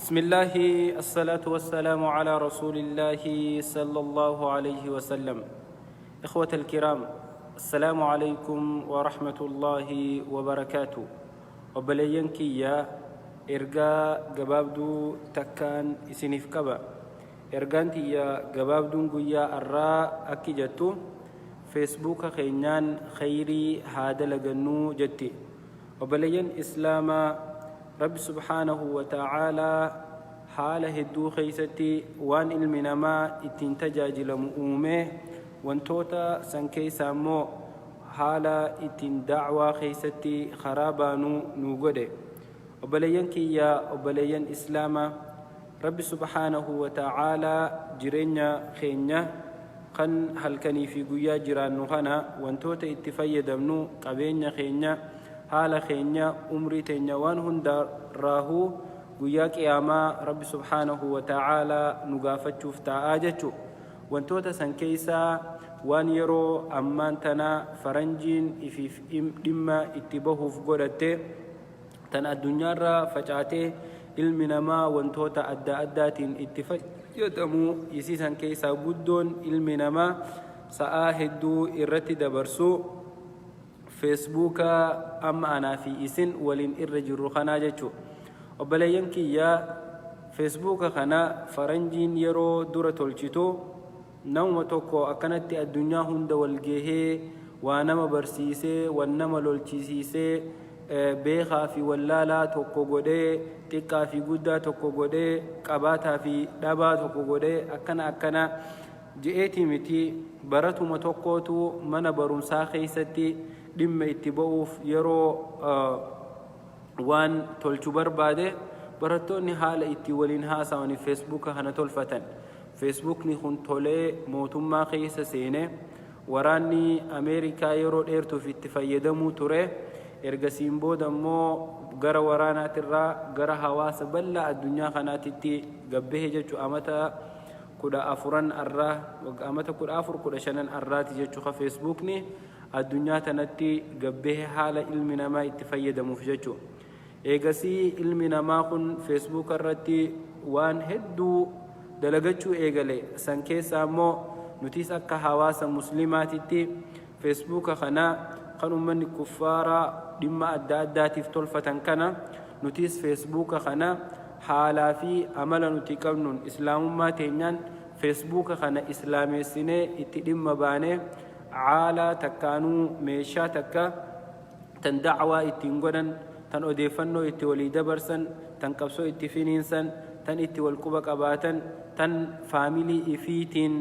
بسم الله الصلاة والسلام على رسول الله صلى الله عليه وسلم. إخوة الكرام، السلام عليكم ورحمة الله وبركاته. وبلينك يا إرجاء جبابدو تكان إسنيف كبا إرجانتي يا جبابدو نقول الراء أكيجتو فيسبوك خينيان خيري هذا لجنو جتي. وبلين إسلام رب سبحانه وتعالى حاله الدو خيستي وان المنما اتنتجاج لمؤومه وانتوتا سنكي سامو حالا اتن دعوة خيستي خرابانو نوغده. وبلينكي يا وبلين إسلام رب سبحانه وتعالى جرينيا خينيا قن هلكني في قويا جيران نخنا وانتوتا اتفيدمنو قبينيا خينيا حال خينيا أمري تنيوان هندا راهو قياك ياما رب سبحانه وتعالى نقافت شفتا آجتشو وانتوتا سنكيسا وان يرو أمانتنا فرنجين إفيف إما اتباهو فقودته تن الدنيا را فجعته المنما وانتوتا أدات اتفاق يدمو يسي سنكيسا قدون المنما سآهدو إرتي دبرسو فيسبوك أما أنا في إسن ولين إرجل رخنا جتشو. وبلاينكي يا فيسبوك خنا فرنجين يرو دورة الجتو نوم توكو أكنت الدنيا هند والجه وانما برسيسي وانما لولتشيسي بيخا في ولالا توكو غودي تكا في غودا توكو غودي قباتا في دابا توكو غودي أكنا جئتي متي براتو متوكوتو من برمسا خيستي dhimma itti ba'uuf yeroo waan tolchu barbaade barattoonni haala itti waliin haasawani feesbuuka kana tolfatan. Feesbuukni kun tolee mootummaa keessa seene waraanni Ameerikaa yeroo dheertuuf itti fayyadamuu ture. Ergasiin booda immoo gara waraanaatirraa gara hawaasa bal'aa addunyaa kanaatitti gabbehe jechuu amata 14 arraa amata 14-15 arraati jechuu feesbuukni الدنيا تنتي قبه حال علمنا ما يتفيد مفججو إيجاسي علمنا ما خن فيسبوك الرتي وان هدو دلقتشو إيجالي سنكي سامو نتيس أكا حواس مسلمات تي فيسبوك خنا خنو من كفارة دم أدات فتولفة كنا نتيس فيسبوك خنا حالا في عملا نتيكمن إسلام ما تينيان فيسبوك خنا إسلامي سنة اتدم باني عالا تكانو ميشا تكا تن دعوة اتنقودن تن أديفنو اتولي دبرسن تن كبسو اتفينينسن تن اتوالكوبك أباتن تن فاميلي افيتين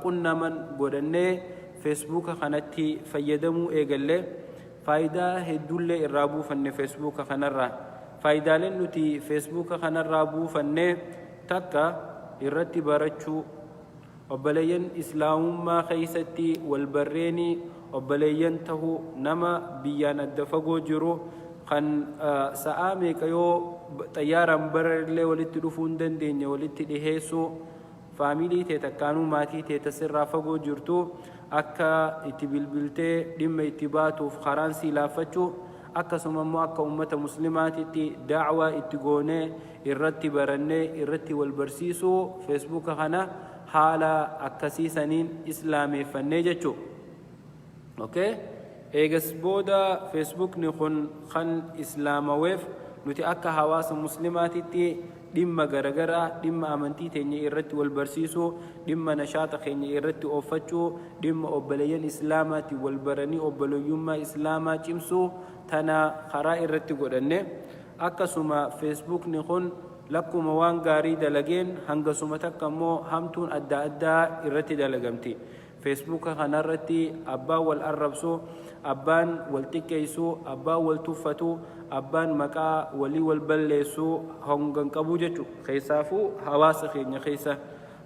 قلنا من قدنة فيسبوك خانتي فيدمو ايقل فايدة هدول الرابو فن فيسبوك خانرا فايدة لنتي فيسبوك خانرابو فن تكا الرتي بارتشو وبلين إسلام ما خيستي والبريني وبلين تهو نما بيان الدفقو جرو خن سآمي كيو طيارا بررلي ولتدفون دندين ولتدهيسو فاميلي تتكانو ماتي تتسرى فقو جرتو أكا اتبلبلتي دم اتباتو فخرانسي لافتشو أكا سممو أكا أمة مسلمات دعوة اتقوني الرتي برني الرتي والبرسيسو فيسبوك خنا حالا أكسيسانين إسلامي فنيجتشو. أوكي إيجس بودا فيسبوك نخن خن إسلام ويف نتي أكا حواس مسلمات تي دم غرغرة دم أمنتي تيني إرتي والبرسيسو دم نشاط خيني إرتي أوفتشو دم أبليين إسلاماتي والبرني أبليوما إسلاما تيمسو تنا خرا إرتي قدني أكا سما فيسبوك نخن لكم وان غاري دلغين هنگا سمتك مو همتون أدى إرتي دلغمتي فيسبوك خنرتي أبا والأربسو أبان والتكيسو أبا والتفتو أبان مكا ولي والبليسو هنگن كبوجتو خيسافو حواس خيني خيسا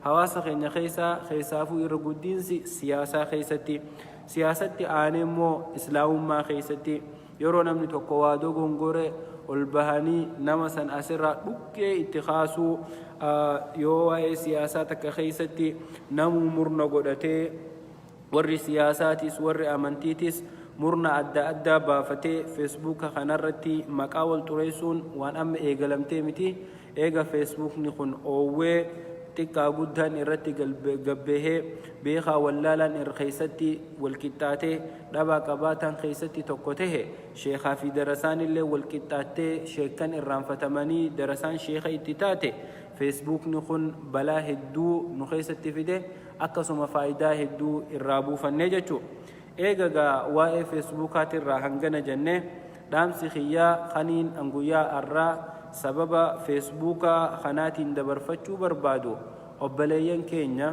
حواس خيني خيسافو إرقودين سياسة خيستي سياستي آنمو إسلام ما خيستي يرو نمني توقوادو غنغوري والبهاني نمسن أسرع بكي اتخاصو يوائي سياساتك خيستي نمو مرنا قدتي ور سياساتيس ور أمنتيتيس murna adda addaa baafatee feesbuuka kanarratti maqaa wal xureessuun waan amma eegalamtee miti. Eega feesbuukni kun oowwee xiqqaa guddaan irratti gabbehee beekaa wallaalaan irra keessatti walqixxaatee dhabaa qabaataan keessatti tokko tahe sheekaa fi darasaan illee walqixxaattee sheekan irraanfatamanii darasaan sheeka itti taate feesbuukni kun balaa hedduu nu keessatti fide akkasuma faayidaa hedduu irraa buufannee jechuu. Eegagaa waa'ee feesbuukaatirraa hangana jennee dhaamsi kiyyaa kaniin anguyyaa arraa sababa feesbuukaa kanaatiin dabarfachuu barbaadu obboleeyyan keenya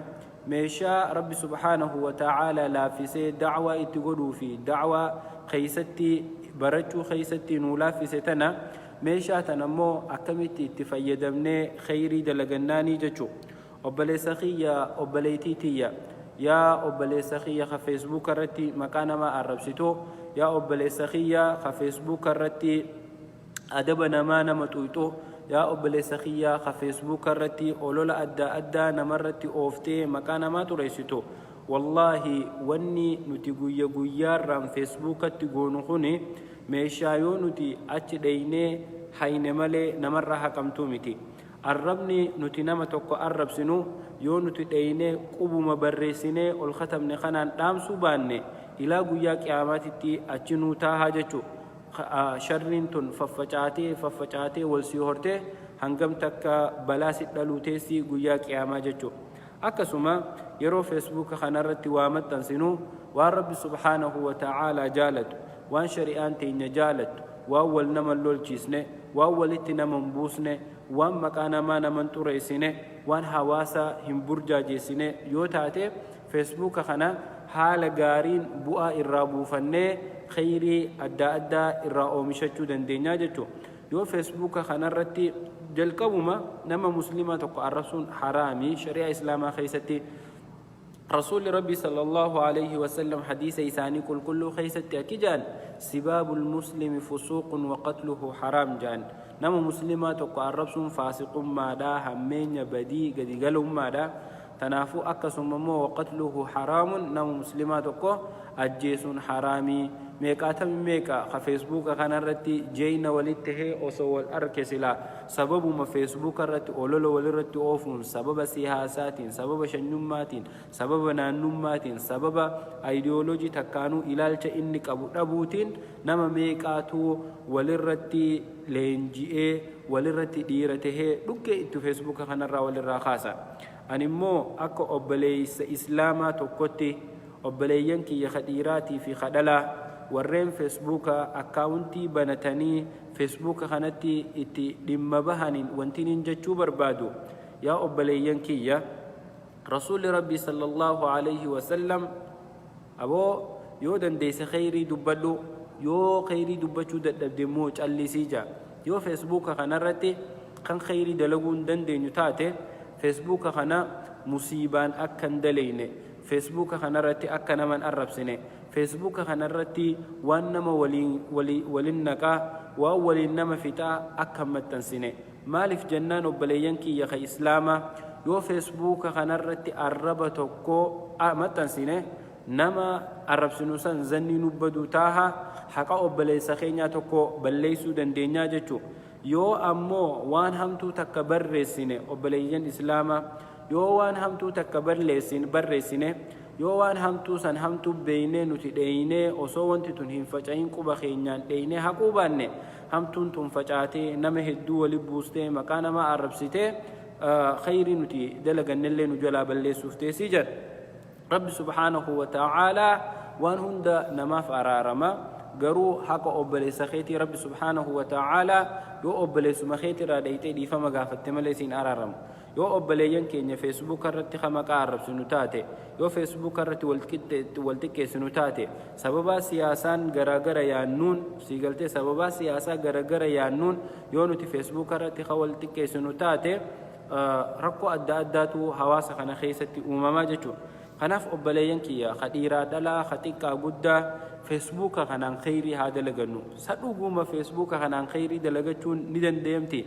meeshaa rabbi subhaanahu wa ta'aalaa laaffisee dacwaa itti godhuu fi dacwaa keeysatti barachuu keeysatti nuu laaffise tana meeshaa tana ammoo akkamitti itti fayyadamnee kheyrii dalagannaanii jechuu. Obboleessa kiyya obboleeytii tiyya yaa obboleessa kiyya ka feesbuuka irratti maqaa namaa arrabsitoo yaa obboleessa kiyya ka feesbuuka irratti adaba namaa nama xuyxoo yaa obboleessa kiyyaa ka feesbuuka irratti olola adda addaa namarratti ooftee maqaa namaa xureessito wallaahi wanni nuti guyya guyyaarraan feesbuukatti goonu kuni meeshaa yoo nuti achi dheeynee hayne malee namarraa haqamtuu miti. Arrabni nuti nama tokko arrabsinu yoo nuti dheeynee qubuma barreessinee ol katabne kanaan dhaamsuu baanne ilaa guyyaa qiyaamaatitti achi nuu taahaa jechuu. Sharriin tun faffacaatee wal sii hortee hangam takka balaa si dhaluu teessi guyyaa qiyaamaa jechuu. Akkasuma yeroo feesbuuka kanarratti waa maxxansinu waan rabbi subhaanahu wa ta'aalaa jaalatu waan shari'aan teenya jaalatu waan wal nama lolchiisne waan walitti nama hin buusne waan maqaa namaa nama hin xureessine waan hawaasa hin burjaajeessine yoo taate feesbuuka kana haala gaariin bu'aa irraa buufannee kheyrii adda addaa irraa oomishachuu dandeenyaa jechuu. Yoo feesbuuka kanarratti jalqabuma nama muslima tokko arrabsuun haraami shari'a islaamaa keessatti. رسول ربي صلى الله عليه وسلم حديث إساني كل خيست أكجان سباب المسلم فسوق وقتله حرام جان نما مسلمات وقاربس فاسق مادا همين بدي قد قالوا مادا تنافو أكسم مو وقتله حرام نما مسلمات وقو أجيس حرامي ميكاتا ميكا فيسبوك كان رتي جينا ولته أو الأركسلا سبب ما فيسبوك رتي أولو ولرتي أوفون سبب سياسات سبب شنومات سبب نانومات سبب أيديولوجي تكانو إلالش إنك أبو أبوتين نما ميكاتو ولرتي لينجي ولرتي ديرته لكي إتو فيسبوك كان را ولرا خاصة أنمو أكو أبليس إسلاما تقوتي أبليينكي يخديراتي في خدلا warreen feesbuuka akkaawuntii banatanii feesbuuka kanatti itti dhimma bahaniin wantiniin jechuu barbaadu yaa obboleeyyan kiyya rasuulli rabbii sallallahu alayhi wasallam aboo yoo dandeesse kheyrii dubbadhu yoo kheyrii dubbachuu dadhabde immoo callisii jaa yoo feesbuuka kanarratti kan kheyrii dalaguu hin dandeenyu taate feesbuuka kana musiibaan akka hin daleyne feesbuuka kanarratti akka naman arrabsine feesbuuka kanarratti waan nama waliin naqaa waan waliin nama fixaa akka maxxansine maaliif jennaan obboleeyyan kiyya ka islaamaa yoo feesbuuka kanarratti arraba tokko maxxansine nama arrabsinu san zanni nubbadu taaha haqa obboleessa keenyaa tokko balleeysuu dandeenyaa jechuu. Yoo ammoo waan hamtuu takka barreessine obboleeyyan islaamaa yoo waan hamtuu takka barreessine yoo waan hamtuu san hamtuu beeynee nuti dheeynee osoo wanti tun hin facayin quba keenyaan dheeynee haquu baanne hamtuun tun facaatee nama hedduu wali buustee maqaa namaa arrabsitee kheyrii nuti dalagannellee nu jalaa balleessuuf teessii jedha. Rabbi subhaanahu wa ta'aalaa waan hunda namaaf araarama garuu haqa obboleessa keetii rabbi subhaanahu wa ta'aalaa yoo obboleessuma keetirraa dhayxee dhiifama gaafatte malee siin araaramu. Yoo obboleeyyan keenya feesbuuka irratti maqaa arrabsinu taate yoo feesbuuka irratti wal xiqqeessinu taate sababa siyaasaan garagara yaannuun siigaltee sababa siyaasaa garagara yaannuun yoo nuti feesbuuka irratti wal xiqqeessinu taate rakkoo adda addaatu hawaasa kana keessatti uumamaa jechuudha. Kanaaf obboleeyyan kiyya dhiiraa dhalaa xiqqaa guddaa feesbuuka kanaan kheyrii haa dalagannu. Sadhuguma feesbuuka kanaan kheyrii dalagachuun ni dandeemti.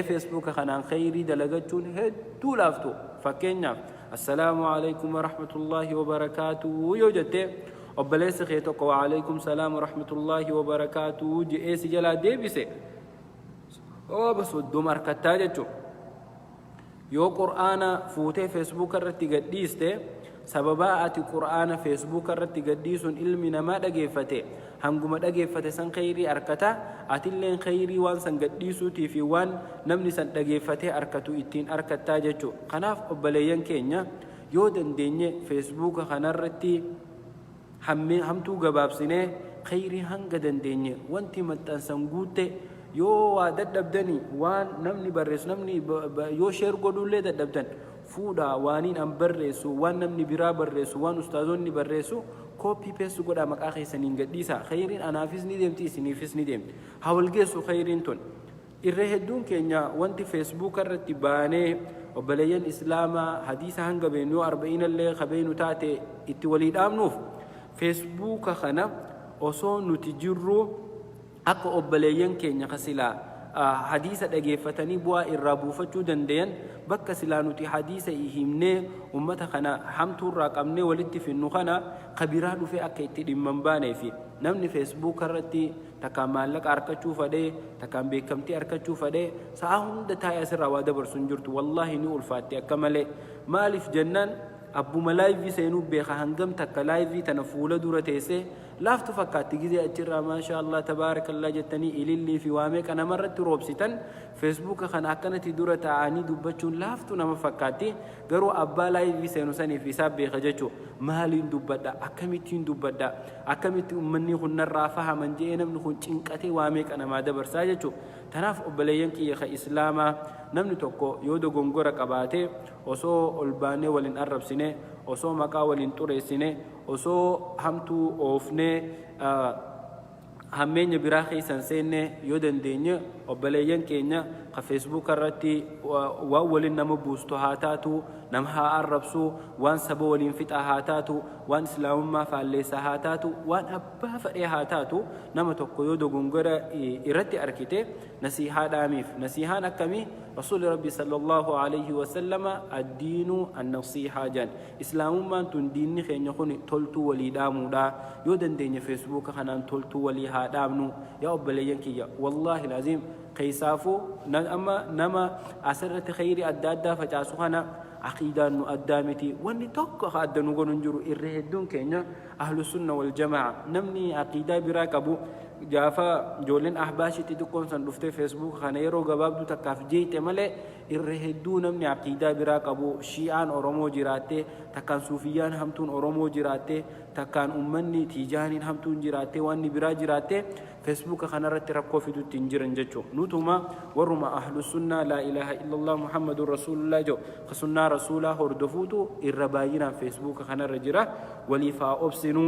feesbuuka kanaan kheyrii dalagachuun hedduu laaftu. Fakkeenyaaf assalaamu alaykum wa rahmatullahi wa barakaatuhu yoo jette obboleessi kee tokko waalaikum salaam wa rahmatullaahi wa barakaatu je'ee si jalaa deebise bas soddoma harkattaa jechuudha. yoo qur'aana fuutee feesbuuk irratti gadhiiste sababaa ati qur'aana feesbuuk irratti gadhiisuun ilmi namaa dhageeffate hanguma dhageeffate san kheyrii harkata atilleen kheyrii waan san gadhiisuutii fi waan namni san dhageeffate harkatu ittiin harkattaa jechuudha. kanaaf obboleeyyan keenya yoo dandeenye feesbuuka kanarratti hamtuu gabaabsinee kheyrii hanga dandeenye wanti maxxansan guutte yoo waa dadhabdanii waan namni barreessu namni yoo sheer godhullee dadhabdan fuudha waaniin an barreessu waan namni biraa barreessu waan ustaazonni barreessu koopii peessu godhaa maqaa keessaniin gadhiisa kheyriin anaafis ni deemti isiniifis ni deemti haa walgeessu kheyriin tun. irra hedduun keenya wanti feesbuuk irratti baanee obboleeyyan islaamaa hadiisa hanga beenu 40 illee qabeenu taate itti walii dhaabnuuf feesbuuka kana osoo nuti jirru akka obboleeyyan keenya kasilaa hadiisa dhageeffatanii bu'aa irraa buufachuu dandayan bakka silaa nuti hadiisa himnee ummata kana hamtuurraa qabnee walitti finnu kana kabiraa dhufee akka itti dhimman baanee fi namni feesbuuk irratti takkaan maallaqa harkachuu fadhee takkaan beekamtii harkachuu fadhee sa'a hunda taa'ee asirraa waa dabarsu hin jirtu wallaahi ni ulfaatti akka malee maaliif jennaan abbuma laayivii seenuu beeka hangam takka laayivii tana fuula dura teessee laaftu fakkaatti gizee achirraa maasha Allah tabaarakallah jettanii ilillii fi waamee kana marratti roobsitan feesbuuka kana akkanatti dura taa'anii dubbachuun laaftu nama fakkaatti garuu abbaa laayivii seenu saniif isaa beeka jechuu maaliin dubbadha akkamittiin dubbadha akkamitti ummanni kun narraa fahaman jedhee namni kun cinqatee waamee kana maa dabarsaa jechuu. tanaaf obboleeyyan kiyya islaamaa namni tokko yoo dogongora qabaate osoo ol baanee waliin arrabsine osoo maqaa waliin xureessine osoo hamtuu oofnee hammeenya biraa keessan seenne yoo dandeenye obboleeyyan keenya ka feesbuuk irratti waan waliin nama buustu haa taatu nama haa arrabsu waan saba waliin fixa haa taatu waan islaamummaa faalleessa haa taatu waan abbaa fedhee haa taatu nama tokko yoo dogongora irratti arkite nasihaa dhaamiif nasihaan akkamii rasuuli rabbi sallallahu alayhi wa sallama addiinu annasihaa jan islaamummaan tun diinni keenya kun toltuu walii dhaamuudha yoo dandeenye feesbuuka kanaan toltuu walii haa dhaamnu yaa obboleeyyan kiyya wallaahi laziim keessaafuu nama asirratti kheyrii adda addaa facaasu kana عقيدة نؤدامتي ونتوقع خادن نقول نجرو الرهدون كينيا أهل السنة والجماعة نمني عقيدة براكبو جافا جولين أحباشي تدقون سندفتي فيسبوك خانيرو قبابدو تكاف جيت ملي الرهدون نمني عقيدة براكبو شيعان أورمو جراتي تكان صوفيان همتون أورمو جراتي تكان أمني تيجانين همتون جراتي واني برا جراتي فيسبوك خانرت ركو في دو تنجرن جچو نوتوما ورما أهل السنة لا إله إلا الله محمد رسول الله جو خسنا رسوله هردفوتو الرباينا فيسبوك خانر جرا وليفا أبسنو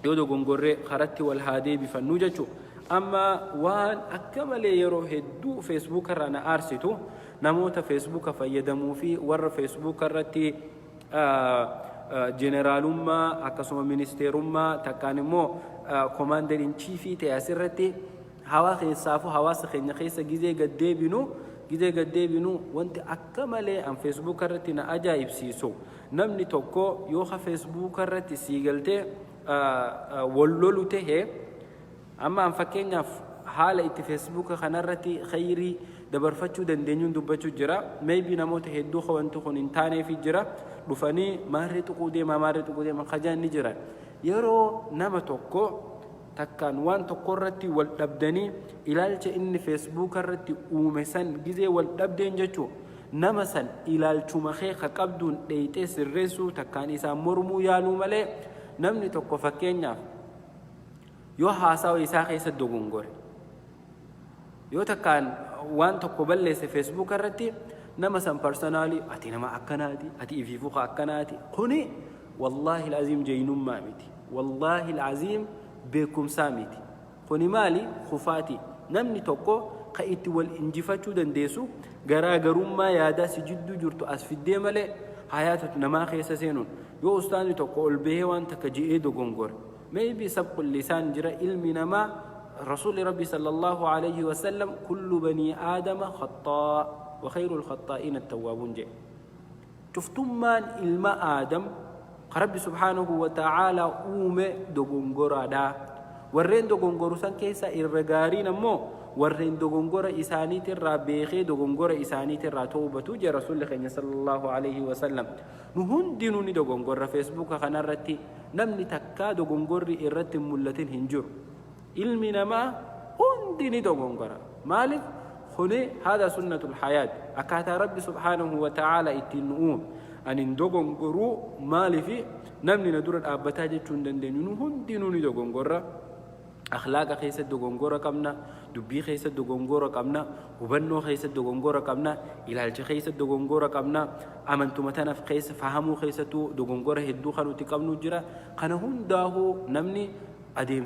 يودو غنغوري خرتي والهادي بفنو جچو أما وان أكمل يرو هدو فيسبوك رانا أرسيتو نموت فيسبوك فيدمو في ور فيسبوك رتي جنرالوما أكسوما مينستيروما تكانمو كوماندر إن تشيفي تياسرتي هوا خيسافو هوا سخينا خيسا جزء قد بينو وانت أكمل أن فيسبوك رتنا أجايب سيسو نمني توكو يوخا فيسبوك رتي سيغلتي ولولو تهي أما أن فكينا حالة إتي فيسبوك خنرتي خيري دبرفتشو دندنيون دبتشو جرا ميبي نموت هدو خوانتو خون انتاني في جرا دفاني مارتو قودي ما خجان نجرا يرو نما توكو takkaan waan tokko irratti wal dhabdanii ilaalcha inni feesbuuk irratti uume san gizee wal dhabdeen jechuu nama san ilaalchuma kee ka qabduun dheeyxee sirreessuu takkaan isaan mormuu yaaluu malee namni tokko fakkeenyaaf yoo haasawa isaa keessa dogongore yoo takkaan waan tokko balleesse feesbuuk irratti nama san personaalii ati nama akkanaati ati ifiifuu ka akkanaati kuni wallaahi alazim jeynummaa miti wallaahi alazim beekum saamiti kuni maali khufaati namni tokko ka itti wal injifachuu dandeessu garaagarummaa yaadaa si jidduu jirtu as fiddee malee hayaatatu namaa keessa seenuun yoo ustaani tokko ol bahee waan takka je'ee dogongore maybe sabqul lisaan jira ilmi namaa رسول ربي صلى الله عليه وسلم كل بني آدم خطاء وخير الخطائين التوابون جاء شفتم من الماء آدم ربي سبحانه وتعالى دغونغورا دا ورين دغونغورو سان كيسا إرغارين مو ورين دغونغورا إسانيت الرابيخي دغونغورا إسانيت الراتوبة جي رسول الله صلى الله عليه وسلم نهون دينوني دغونغورا فيسبوك خنرتي نمني تكا دغونغوري إرت ملتين هنجور علمنا ما هون ديني دغونغورا مالك خني هذا سنة الحياة أكاتا ربي سبحانه وتعالى اتنؤون أن دغونغورو مالي في نمني ندور الأبتاج تشوندن دينون دينوني دغونغورا أخلاق خيسة دغونغورا كمنا دبي خيسة دغونغورا كمنا وبنو خيسة دغونغورا كمنا إلالج خيسة دغونغورا كمنا أمنتو متنا في خيسة فهمو خيسة دغونغورا هدو خانو تكمنو جرا خنهون داهو نمني أديم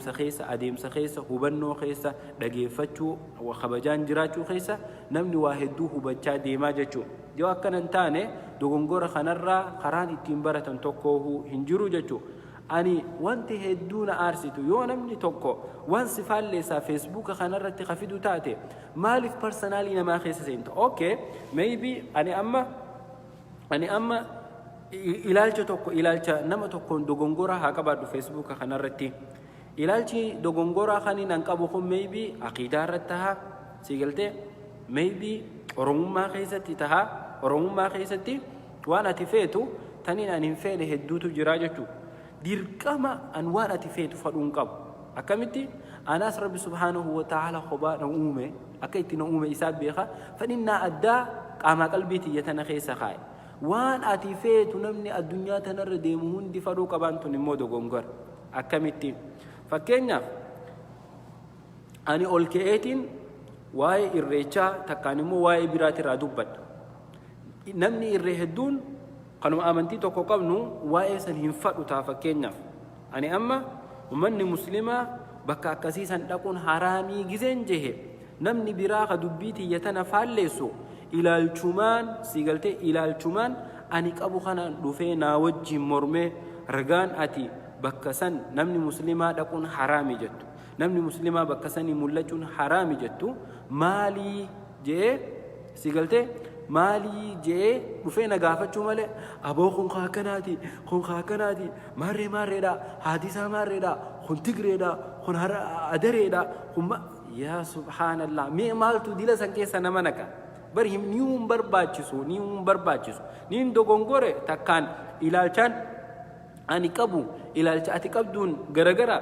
سخيسة وبنو خيسة دقيفتشو وخبجان جراتشو خيسة نمني واحدوه بچا ديما جچو جو أكن انتاني دغونغورا خنرا خران اتنبرة توقوه هنجرو جچو أني وانت هدونا أرسيتو يو نمني توقو وان سفال ليسا فيسبوك خنرا تخفيدو تاتي مالف برسنالي نما خيسة سينتو أوكي ميبي أني أما إلالجا توقو إلالجا نما توقو دغونغورا هكذا فيسبوك خنرا تي إلالجي دغونغورا خاني ننقبوكم ميبي عقيدة رتها سيقلتي ميبي أرمما خيستي تها أرمما خيستي وانا تفيتو تنين أن ينفعل هدوتو جراجتو دير كما أنوانا تفيتو فالونقب أكمتي أناس ربي سبحانه وتعالى خبا نؤومي أكيت نؤومي إساب بيخا فننا أدى قاما قلبيتي يتنخيس خاي وان أتفيتو نمني الدنيا تنر ديمهون دي فروق بانتو نمو دغونغور أكمتي فكينا أني أولكيتين واي إريتشا تكانمو واي براتي رادوبت نمني إريهدون قانو آمنتي توكو قبنو واي سنهنفت وتافكينا أني أما ومن مسلمة بكا كسيسا تكون حرامي جزين جه نمني براخ دبيتي يتنفال ليسو إلى الشمان سيقلتي إلى الشمان أني كابو خانا دفينا وجه مرمي رغان أتي بكسن نمني مسلمة تكون حرامي جتو نمني مسلمة بكسن ملجون حرامي جتو مالي جي سيقلتي مالي جي وفينا قافتشو مالي أبو خون خاكناتي ماري دا حادثة ماري دا خون تقري دا خون أدري دا يا سبحان الله مي مالتو ديلا سنكيسا نمانكا برهم نيوم برباچسو نين دوغونغوري تكان إلالچان أني كابو إلالچ أتكابدون غرغرا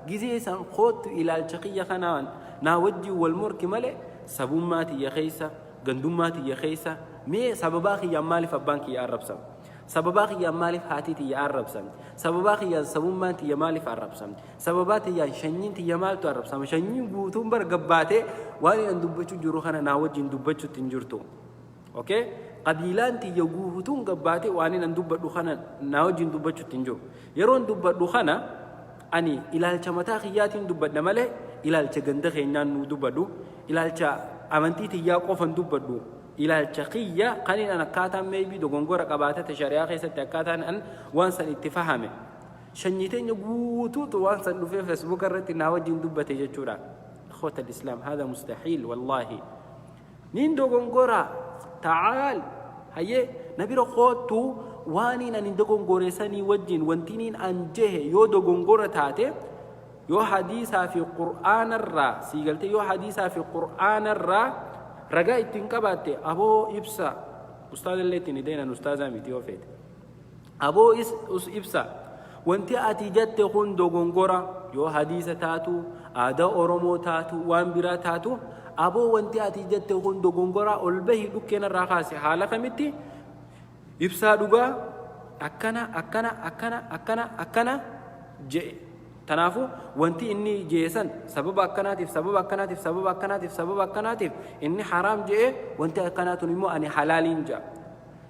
جزي سان خوت إلالچقية خنان ناوجي والمرك مالي سبوماتي يا خيسا غندوماتي يا خيسا مي سبباخي يا مالي فبانكي يا ربسم سبباخي يا مالي هاتيتي يا ربسم سبباخي يا سبوماتي يا مالي فاربسم سبباتي يا شنينتي يا مالتو ربسم شنين بوتون برغباتي واني اندوبچو جورو خنا ناوجي اندوبچو تنجرتو اوكي قبيلانتي يغوتون غباتي واني اندوبدو خنا ناوجي اندوبچو تنجو يرون دوبدو خنا اني الالچ متاخياتين دوبد مالي الالچ غند خينان دوبدو الالچ امنتي يا قفن دوبدو إلى الشقية قليل أنا كاتم ميبي دغونغورا قباتة شريعة خيسة كاتان أن وانسا اتفاهمه شنيتين يقوتو وانسا في فيسبوك الرتي ناوجين دبة جتورا أخوة الإسلام هذا مستحيل والله نين دغونغورا تعال هيا نبيرو خوتو وانين أن دغونغورا ساني وجين وانتينين أنجه يو دغونغورا تاتي يو حديثا في قرآن الرا سيقلتي يو حديثا في قرآن الرا رجاء تنكبات أبو إبسا أستاذ اللي تندينا أستاذ ميتيو فيت أبو إبسا وانت أتيجت تكون دوغونغورا يو حديث تاتو آدا أورمو تاتو وانبرا تاتو أبو وانت أتيجت تكون دوغونغورا أولبه لكنا راخاسي حالة كمتي إبسا دوغا أكنا جي تنافو وانتي إني جيسن سبب أكناتيف إني حرام جي وانتي أكناتو نمو أني حلالين جا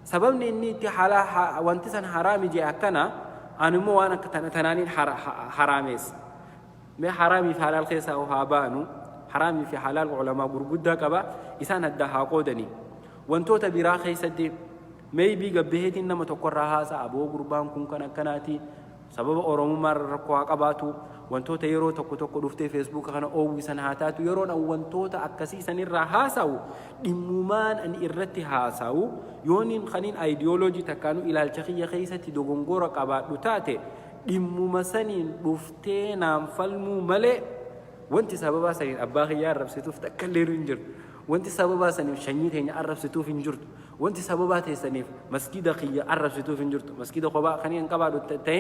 سببني إني تي حلال وانتي سن حرامي جي أكنا أنمو وانا تنانين حراميس ما حرامي في حلال خيسا وهابانو حرامي في حلال علماء قرقودا كبا إسان الدها قودني وانتو تبرا خيسا دي ميبي قبهتي إنما تقرها سا أبو قربان كن كناتي سبب أورمو مر ركوا قباتو wantoota yeroo tokko tokko dhuftee Facebook kana oowwisan haa taatu yeroon wantoota akkasii sanirraa haasa'u dhimmumaan ani irratti haasa'u yooniin kaniin ideology takkaanu ilaalcha kiyya keessatti dogongora qabaadhu taate dhimmuma saniin dhuftee naan falmuu malee wanti sababa saniin abbaa kiyyaa arrabsituuf takka illee hin jirtu wanti sababa saniif shanyii teenya arrabsituuf hin jirtu wanti sababa teessaniif masgida kiyya arrabsituuf hin jirtu masgida kophaa kaniin qabaadhu ta'e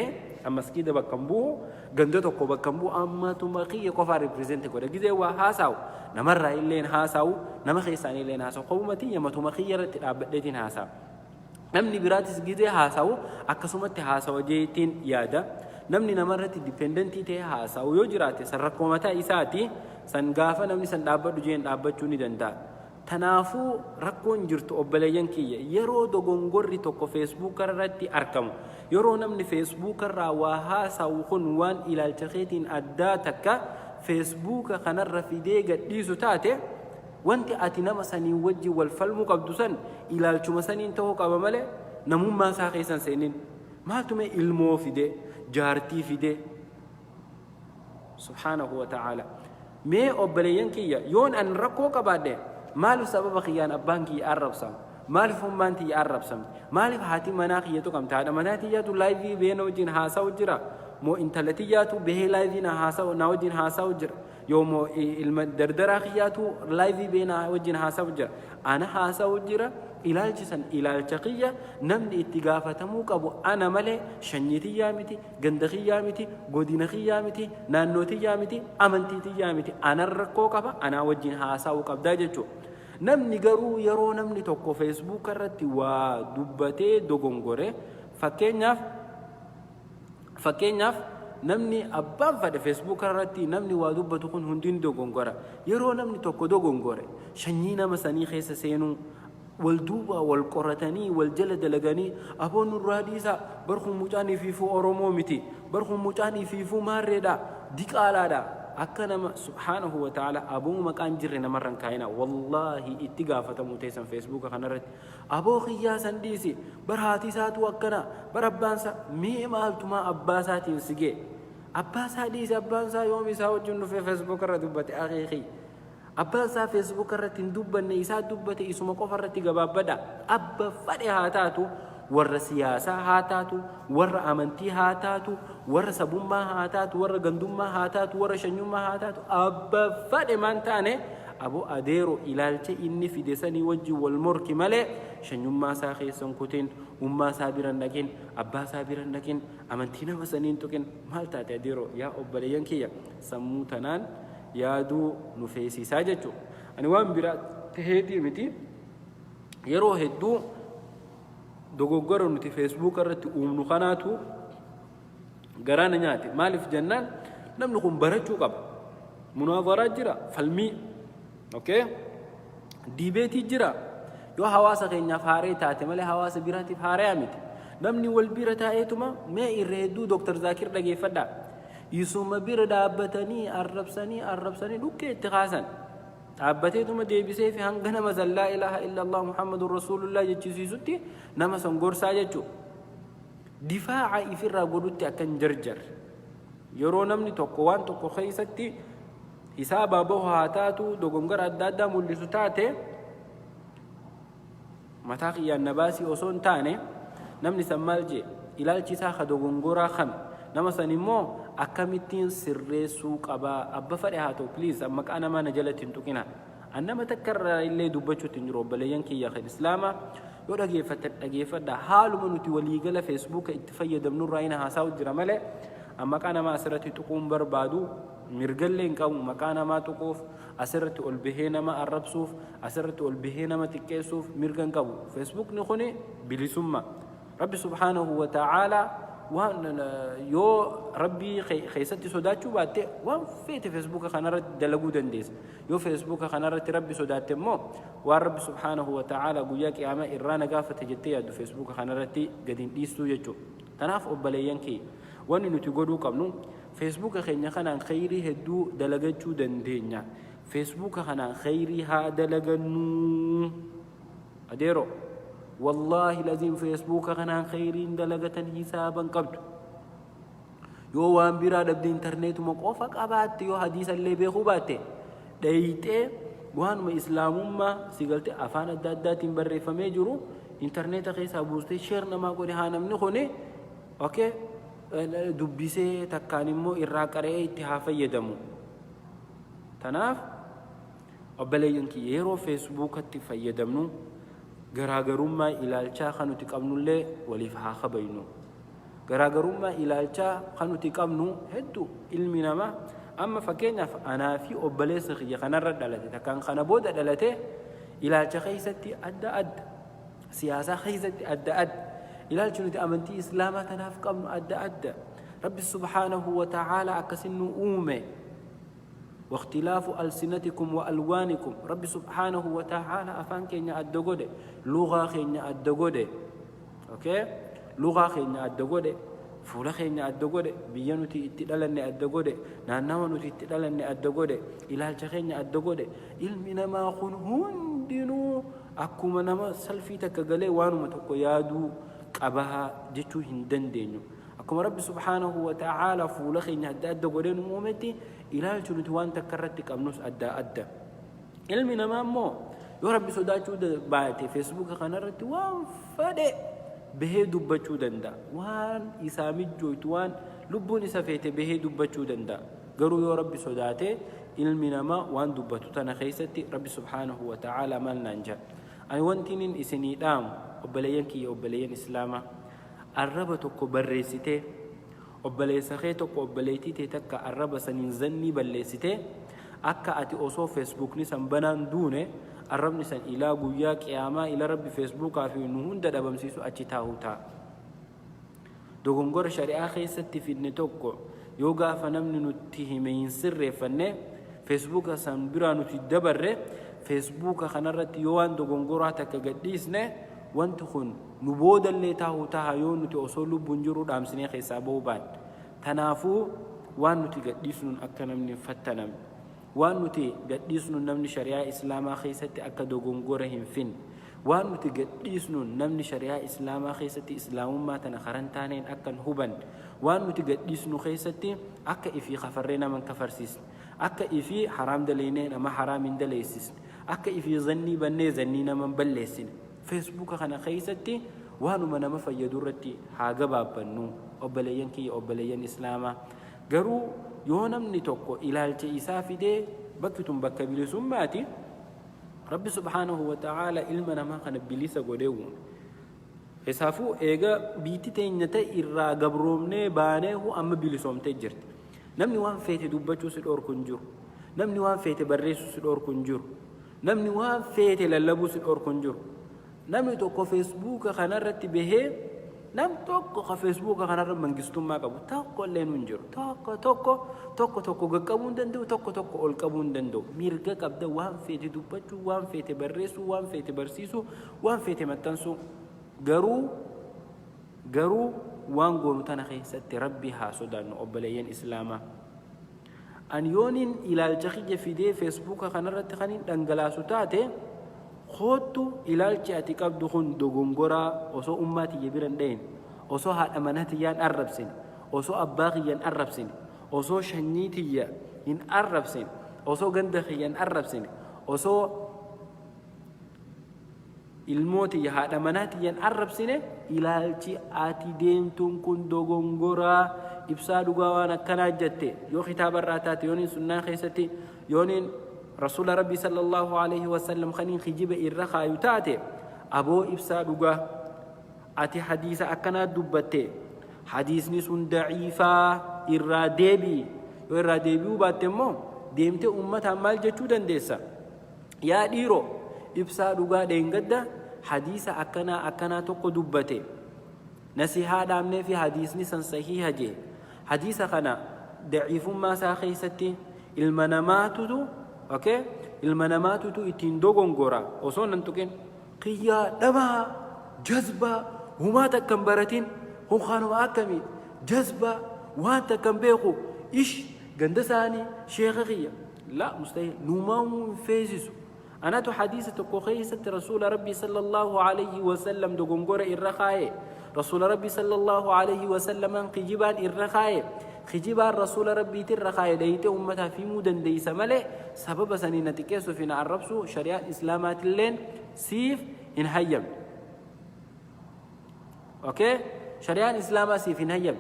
masgida bakka bu'u ganda tokko bakka bu'u ammatuma kiyya qofaa represent godha gizee waa haasa'u namarraa illeen haasa'u nama keessaan illeen haasa'u qobumatti yamatuma kiyya irratti dhaabbadheetiin haasa'u namni biraatis gizee haasa'u akkasumatti haasawa jeetiin yaada namni namarratti dipendentii ta'e haasa'u yoo jiraate san rakkoo mataa isaati san gaafa namni san dhaabbadhu jeen dhaabbachuu ni danda'a tanaafuu rakkoon jirtu obboleeyyan kiyya yeroo dogongorri tokko Facebook irratti argamu yeroo namni Facebook irraa waa haasa'u kun waan ilaalcha keetiin addaa takka Facebook kanarra fidee gadhiisu taate wanti ati nama saniin wajji wal falmuu qabdu san ilaalchuma saniin ta'uu qaba malee namummaa isaa keessan seenin maaltume ilmoo fide jaartii fide subhaanahu wa ta'ala mee obboleeyyan kiyya yoon an rakkoo qabaadhe maaliif sababa kiyyaan abbaan kiyya arrabsam maaliif ummaan tiyya arrabsam maaliif haati manaa kiyyatu qabta haadha manaa tiyyatu laayivii beena wajjin haasa'u jira moo intala tiyyaatu behee laayivii na wajjin haasa'u jira yoo moo ilma dardaraa kiyyaatu laayivii beena wajjin haasa'u jira ana haasa'u jira ilaalchisan ilaalcha kiyya namni itti gaafatamuu qabu ana malee shanyii tiyyaa miti ganda kiyyaa miti godina kiyyaa miti naannoo tiyyaa miti amantii tiyyaa miti ana rakkoo qaba ana wajjin haasa'uu qabdaa jechuudha namni garuu yeroo namni tokko Facebook irratti waa dubbatee dogongore fakkeenyaaf namni abbaan fadhe Facebook irratti namni waa dubbatu kun hundiin dogongora yeroo namni tokko dogongore shanyii nama sanii keessa seenuu wal duuba wal qoratanii wal jala dalaganii aboon nurraa dhiisa barkun mucaanii fiifuu Oromoo miti barkun mucaanii fiifuu maarreedha diqaalaadha akka nama subhaanahu wa ta'ala aboo maqaan jirre namarran kaayina wallahi itti gaafatamu teessan Facebook kanarratti aboo kiyyaa san dhiisi bar haati isaatu akkana bar abbaansa mee maaltumaa abbaa isaatiin sigee abbaa isaa dhiisi abbaan isaa yoom isaa wajjin dhufee Facebook irra dubbate akeekii abbaan isaa Facebook irratti hin dubbanne isaa dubbate isuma qofa irratti gabaabbadha abba fadhe haa taatu warra siyaasaa haa taatu warra amantii haa taatu warra sabummaa haa taatu warra gandummaa haa taatu warra shanyummaa haa taatu abba fadhe maan taane aboo adeero ilaalcha inni fide sanii wajji wal morki malee shanyummaa isaa keessan kutiin ummaa isaa biran dhaqin abbaa isaa biran dhaqin amantii nama saniin tuqin maal taate adeero yaa obboleeyyan kiyya sammuu tanaan yaaduu nu feesisaa jechuudha ani waan biraa taheetii miti yeroo hedduu dogoggora nuti Facebook irratti uumnu kanaatu garaana nyaate maaliif jennaan namni kun barachuu qaba munaazaraa jira falmii okay dibeetii jira yoo hawaasa keenyaaf haaree taate malee hawaasa biraatiif haaree miti namni wal bira taa'eetuma mee irra hedduu Dr. Zaakir dhageeffadhaa isuma bira dhaabbatanii arrabsanii dhukkee itti kaasan dhaabbateetuma deebisee fi hanga nama laa ilaaha illallah muhammadur rasuulullah jechisiisutti nama san gorsaa jechuudha difaaca ifirraa godhutti akkan jarjar yeroo namni tokko waan tokko keessatti hisaabaa bahu haa taatu dogongora adda addaa mul'isu taate mataa qiyyaan nabaasii osoo hin taane namni san maal jee ilaalchi isaa ka dogongoraa kami nama san immoo akkamittiin sirreessuu qabaa abba fadhe haa ta'u please amma maqaa namaa na jalatti hin tuqina annama takkarraa illee dubbachuutti hin jiru obboleeyyan kiyya kan islaamaa yoo dhageeffadha haaluma nuti waliigala Facebook itti fayyadamnurraa ina haasa'u jira malee amma maqaa namaa asirratti tuquun barbaadu mirgallee hin qabu maqaa namaa tuquuf asirratti ol bahee nama arrabsuuf asirratti ol bahee nama xiqqeessuuf mirga hin qabu Facebook ni kuni bilisummaa rabbi subhaanahu wa ta'ala waan yoo rabbii keessatti sodaachuu baatte waan feete Facebook kanarratti dalaguu dandeessa yoo Facebook kanarratti rabbi sodaatte immoo waan rabbi subhaanahu wa ta'ala guyyaa qiyaamaa irraa nagaafate jettee yaaddu Facebook kanarratti gadiin dhiistuu jechuudha tanaaf obboleeyyan kee wanni nuti godhuu qabnu Facebook keenya kanaan kheyrii hedduu dalagachuu dandeenya Facebook kanaan kheyrii haa dalagannu adeero والله لازم فيسبوك خنان خيرين دلقة حسابا قبل yoo waan biraa dhabde intarneetuma qofa qabaatte yoo hadiisa illee beekuu baatte dhayitee waanuma islaamummaa sigalte afaan adda addaatiin barreeffamee jiru intarneeta keessaa buustee sheer namaa godhe haa namni kuni okay dubbisee takkaan immoo irraa qaree itti haa fayyadamu. Tanaaf obboleeyyan kiyya yeroo feesbuukatti fayyadamnu garaagarummaa ilaalchaa kan nuti qabnullee waliif haa kabaynu. Garaagarummaa ilaalchaa kan nuti qabnu hedduu ilmi namaa amma fakkeenyaaf anaa fi obboleessa kiyya kanarra dhalate takkaan kana booda dhalate ilaalcha keessatti adda adda siyaasaa keessatti adda adda ilaalchi nuti amantii islaamaa tanaaf qabnu adda adda. Rabbi subhaanahu wa ta'ala akkasin nu uume واختلاف ألسنتكم وألوانكم رب سبحانه وتعالى أفان كينيا أدقودي لغة كينيا أدقودي أوكي لغة كينيا أدقودي فولا كينيا أدقودي بيانوتي اتدالني أدقودي ناناونوتي اتدالني أدقودي إلالجا كينيا أدقودي إلمنا ما أخون هندنو أكما نما سلفيتا كغالي وانو متوكو يادو قبها جتو هندن دينيو أكما رب سبحانه وتعالى فولا كينيا أدقودي نمومتي ilaalchu nuti waan takka irratti qabnus adda adda. Ilmi namaa immoo yoo rabbi sodaachuu baate feesbuuka kanarratti waan fedhe bahee dubbachuu danda'a. Waan isaa mijjooytu waan lubbuun isa feete bahee dubbachuu danda'a. Garuu yoo rabbi sodaate ilmi namaa waan dubbatu tana keessatti rabbi subhaanahu wa ta'ala maal naan jedha. Ani wanti nin isinii dhaamu obboleeyyan kiyya obboleeyyan islaamaa arraba tokko barreessitee obboleessa kee tokko obboleettii tee takka arraba saniin zannii balleessitee akka ati osoo feesbuukni san banaan duune arrabni san ilaa guyyaa qiyaamaa ila rabbi feesbuukaa fi nu hunda dhabamsiisu achi taa'u ta'a. Dogongora shari'aa keessatti fidne tokko yoo gaafa namni nutti hime hin sirreeffanne feesbuuka san biraa nuti dabarre feesbuuka kanarratti yoo waan dogongoraa takka gadhiisne wanti kun nu boodallee taa'u ta'a yoo nuti osoo lubbuun jiru dhaamsinee keessaa ba'uu baanne. Tanaafuu waan nuti gadhiisnuun akka namni hin fattanamne waan nuti gadhiisnuun namni shari'aa islaamaa keessatti akka dogongora hin finne waan nuti gadhiisnuun namni shari'aa islaamaa keessatti islaamummaa tana karan taaneen akka hin hubanne waan nuti gadhiisnu keessatti akka ifii kafarree naman kafarsiisne akka ifii haraam daleynee nama haraam hin daleessisne akka ifii zannii bannee zannii naman balleessine. feesbuuka kana keessatti waanuma nama fayyadu irratti haa gabaabbannu obboleeyyan kiyya obboleeyyan islaamaa. Garuu yoo namni tokko ilaalcha isaa fidee bakki tun bakka bilisummaati rabbi subhaanahu wa ta'ala ilma namaa kana bilisa godhee uume. Isaafuu eega biitti teenya ta'e irraa gabroomnee baaneehu amma bilisoomtee jirti. Namni waan feete dubbachuu si dhoorku hin jiru. Namni waan feete barreessuu si dhoorku hin jiru. Namni waan feete lallabuu si dhoorku hin jiru. Namni tokko feesbuuka kanarratti bahee nam tokko ka feesbuuka kanarra mangistummaa qabu tokko illee hin jiru. Tokko gaqqabuu hin danda'u tokko ol qabuu hin danda'u. Mirga qabda waan feete dubbachuu waan feete barreessuu waan feete barsiisuu waan feete maxxansuu. Garuu waan goonu tana keessatti rabbi haa sodaannu obboleeyyan islaamaa. An yoonin ilaalcha kiyya fidee feesbuuka kanarratti kan hin dhangalaasu taate khootu ilaalchi ati qabdu kun dogongoraa osoo ummaa tiyya bira hin dhayin osoo haadha manaa tiyyaan arrabsin osoo abbaa kiyyaan arrabsin osoo shanyii tiyya hin arrabsin osoo ganda kiyyaan arrabsin osoo ilmooti haadha manaa tiyyaan arrabsine ilaalchi ati deemtuun kun dogongoraa ibsaa dhugaa waan akkanaa jette yoo kitaaba irraa taate yooniin sunnaa keessatti yooniin رسول ربي صلى الله عليه وسلم خنين خجيب إرخا يتاتي أبو إبسا dhugaa أتي حديث أكنا دبتي حديث نسون ضعيفة إرا ديبي وباتمو ديمت أمة مال جتشو دندسا يا ديرو إبسا dhugaa دينغدا حديث أكنا توكو دبتي نسيها دامني في حديث نسان صحيحة جي حديث خنا ضعيف ما ساخيستي المناماتو اوكي المنامات تو اتين دوغونغورا وصون ننتوكين قيا دما جذبة وما تكمبرتين هم خانوا أكمل جذبة وانت كم بيقو إيش جندساني شيخية لا مستحيل نمام فيزيسو أنا تو حديثة كوخيسة رسول ربي صلى الله عليه وسلم دوغونغورا الرخاء رسول ربي صلى الله عليه وسلم انقجبان الرخاء خجبا الرسول ربي ترخا يديته أمتها في مودن دي سمله سبب سنين تكيسو في نعربسو شريعة إسلامات اللين سيف إنهيم أوكي شريعة إسلامات سيف إنهيم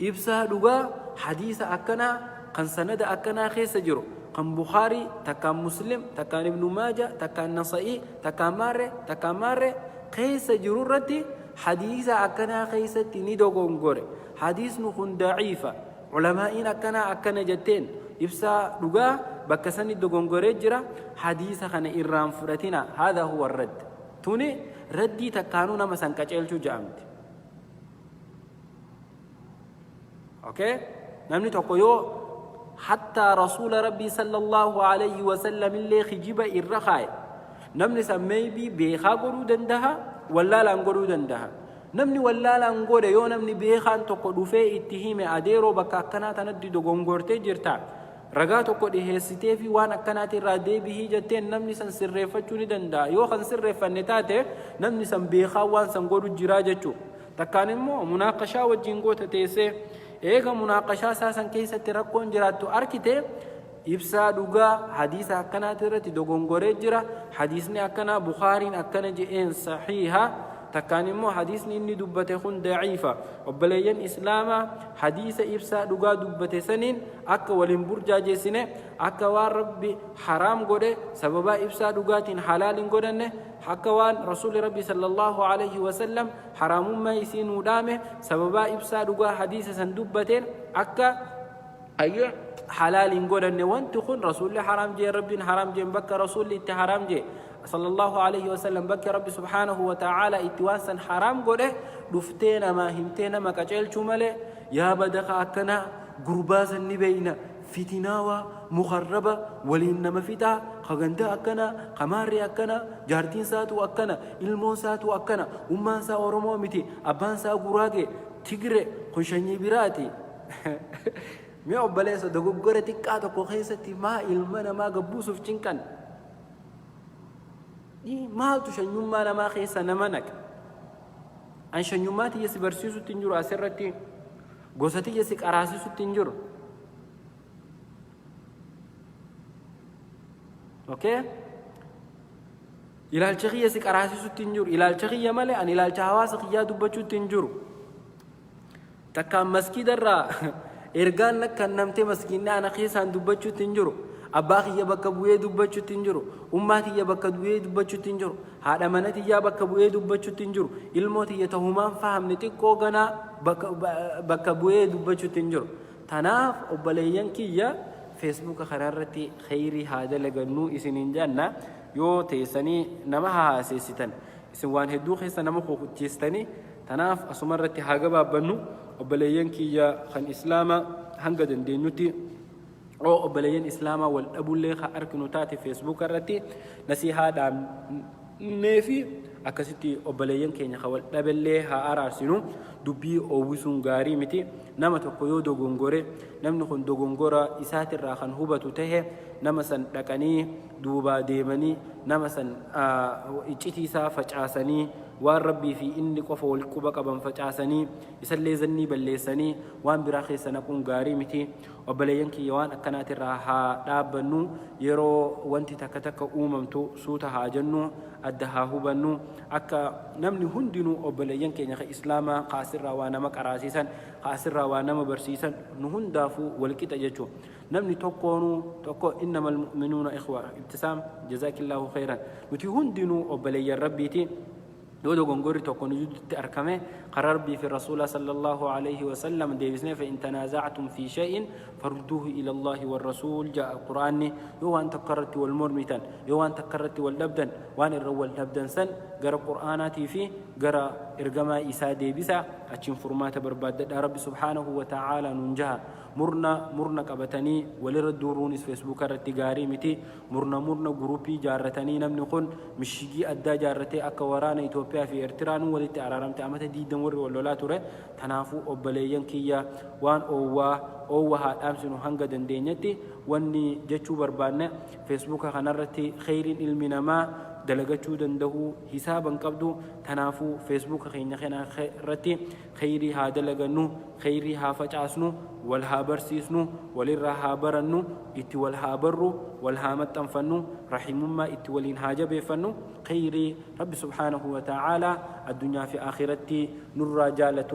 إبسا دوغا حديث أكنا قن سند أكنا خيس جرو قن بخاري تكان مسلم تكان ابن ماجه تكان نصائي تكان ماري خيس جرو ردي حديث أكنا خيس تنيدو غونغوري حديث نخون ضعيفة علماء أكنا جتين إبسا دوغا بكسني دو غونغوري جرا حديث خنا إرام فرتنا هذا هو الرد توني ردي تكانونا مسان كاچلچو جامت اوكي نمني توكيو حتى رسول ربي صلى الله عليه وسلم اللي خجب الرخاي نمني سمي بي بيخا غرو دندها ولا لا غرو دندها نمني ولا لا غور يو نمني بيخان توكو دوفي اتهيم اديرو بكا كنا تندي دو غونغورتي جرتا رغا توكو دي هيسيتي في وانا كناتي رادي به جتين نمني سن سرفچو ني دندا يو خن سرفنتاته نمني سن بيخا وان سن غرو جراجچو تكانمو مناقشه وجينغو تتيسه إيجا مناقشة ساسن كيسة تركون جراتو أركته إبسا دوغا حديث أكنا ترتي دوغونغوري جرا حديثني أكنا بخاري أكنا جئين صحيحة تكانمو حديثني إني دبته خون ضعيفة وبلين إسلاما حديث إبسا دوغا دبته سنين أكا ولنبرجا جيسنه أكا ربي حرام غده سببا إبسا دوغاتين حلال غدنه حكوان رسول ربي صلى الله عليه وسلم حرام ما يسين ودامه سببا إبسا دوغا حديث سندبتين أكا أي حلال غدنه وانتخن رسول حرام جي ربي حرام جي بك رسول إت حرام جي صلى الله عليه وسلم بك ربي سبحانه وتعالى اتواسا حرام غده دفتينا ما همتينا ما كجل شمله يا بدخ أكنا غرباز النبينا فتناوى مخربة ولينما فتا خغندا أكنا قماري أكنا جارتين ساتو أكنا إلمون ساتو أكنا أمان سا أورمو متي أبان سا غراغي تيغري خشني براتي مي أبليس دغغره تكاتو كوخيستي ما إلمنا ما غبوسو فچنكن دي ما تشنيما ما خيسا نمنك أن شنيماتي يسبرسيسو تنجرو أسرتي غوستي يسك أراسيسو تنجرو اوكي الى الشخيه سك اراسيسو تنجر الى الشخيه مالي ان الى الشهواس خيا دبچو تنجر تكا مسجد الرا ارغان لك نمتي مسكيننا انا خيسان دبچو تنجر اباخي يبك بويه دبچو تنجر امتي يبك بويه دبچو تنجر هذا منتي يبك بويه دبچو تنجر الموت يتهمان فهم نتيكو غنا بك بويه دبچو تنجر تناف وبليان كيا فيسبوك خرارتي خيري هذا لغنو إسنين جانا يو تيساني نمها سيستان إسن وان هدو خيسا نمخو تيستاني تناف أسمرتي هاقبا بنو وبليين كي خان إسلاما هنگدن دينوتي أو وبليين إسلاما والأبو اللي خاركنو تاتي فيسبوك رتي نسي هذا نفي أكسيتي وبليين كي نخوال نبلي ها أراسينو دبي أو وسون غاري متي نما تقيو دوغونغوري نم نخون دوغونغورا إساتي راخن هوبا تته نما سن دكاني دوبا ديماني نما سن إجتي سا فجاساني وان ربي في إني قفو الكوبا قبن فجاساني يسلي زني بلساني وان براخي سنكون غاري متي وبليين كي يوان أكنات راها دابنو يرو وانتي تكتك أوممتو سوتها جنو أدها هوبنو أكا نمني هندنو وبليين كي نخي إسلاما قاسر وانا مكاراسيسا قاسر وانا مبرسيسا نهن دافو والكتا ججو نمني توقو إنما المؤمنون إخوة ابتسام جزاك الله خيرا نتي هندنو وبليين ربيتي دودو غونغوري توكون جدت أركمه قرار بي في الرسول صلى الله عليه وسلم ديبسنه فإن تنازعتم في شيء فردوه إلى الله والرسول جاء القرآن يوان تكررت والمرمتان يوان تكررت واللبدن وان الرول لبدن سن قرأ قرآناتي فيه قرأ إرقما إسا ديبسا أتشن فرمات برباد رب سبحانه وتعالى ننجها مرنا قبتني ولردورونيس فيسبوك رتقاري متي مرنا جروبي جارتني نمني قن مشيجي أدى جارتي أكورانا إثيوبيا في إرتران ولت أرارمت أمت دي دمر ولا ترى تنافو أبليين كيا وان أوا أوها أمسن هنجا دندينتي واني جتشو بربانة فيسبوك خنرتي خير علمنا ما دلقتشو دنده حسابا قبدو تنافو فيسبوك خينا رتي خيري ها دلقنو خيري ها فجاسنو والها برسيسنو وللرها برنو اتي والها برو والها متنفنو رحم ما اتي ولين هاجا بيفنو خيري رب سبحانه وتعالى الدنيا في آخرتي نور جالة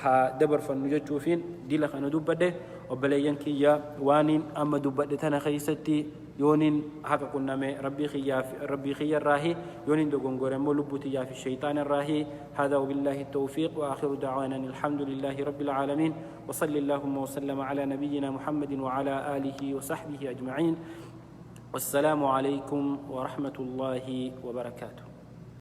ها دبر فنو جتشوفين دي لخنا دبده وبلين كيا وانين أما دبده تنا خيستي يونين هكا كنا ربي خيا الراهي يونين دو غونغور مولبوتي في الشيطان الراهي هذا وبالله التوفيق وآخر دعوانا الحمد لله رب العالمين وصلى اللهم وسلم على نبينا محمد وعلى آله وصحبه أجمعين والسلام عليكم ورحمة الله وبركاته.